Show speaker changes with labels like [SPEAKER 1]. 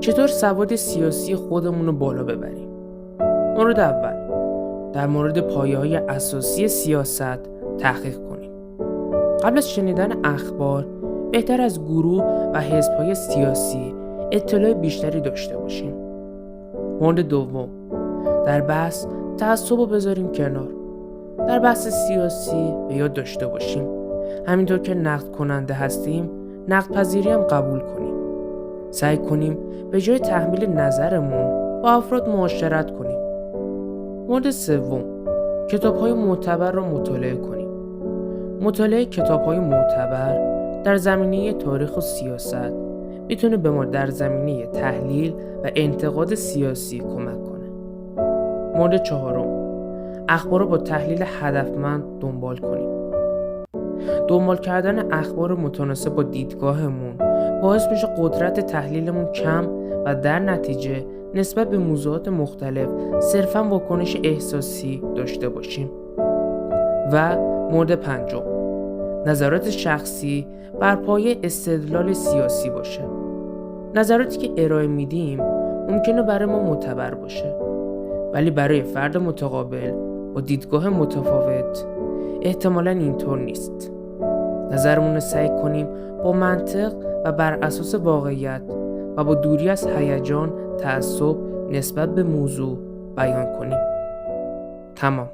[SPEAKER 1] چطور سواد سیاسی خودمون رو بالا ببریم؟ مورد اول، در مورد پایه‌های اساسی سیاست تحقیق کنیم. قبل از شنیدن اخبار، بهتر از گروه و حزب‌های سیاسی اطلاع بیشتری داشته باشیم. مورد دوم، در بحث تعصب رو بذاریم کنار. در بحث سیاسی به یاد داشته باشیم همینطور که نقد کننده هستیم، نقد پذیری هم قبول کنیم. سعی کنیم به جای تحمیل نظرمون با افراد معاشرت کنیم. مورد سوم، کتاب‌های معتبر را مطالعه کنیم. مطالعه کتاب‌های معتبر در زمینه تاریخ و سیاست میتونه به ما در زمینه تحلیل و انتقاد سیاسی کمک کنه. مورد چهارم، اخبار رو با تحلیل هدفمند دنبال کنیم. دنبال کردن اخبار متناسب با دیدگاهمون باعث میشه قدرت تحلیلمون کم و در نتیجه نسبت به موضوعات مختلف صرفاً واکنش احساسی داشته باشیم. و مورد پنجم، نظرات شخصی بر پایه استدلال سیاسی باشه. نظراتی که ارائه میدیم ممکنه برای ما معتبر باشه، ولی برای فرد متقابل با دیدگاه متفاوت احتمالاً اینطور نیست. نظرمون رو سعی کنیم با منطق و بر اساس واقعیت و با دوری از هیجان، تعصب نسبت به موضوع بیان کنیم. تمام.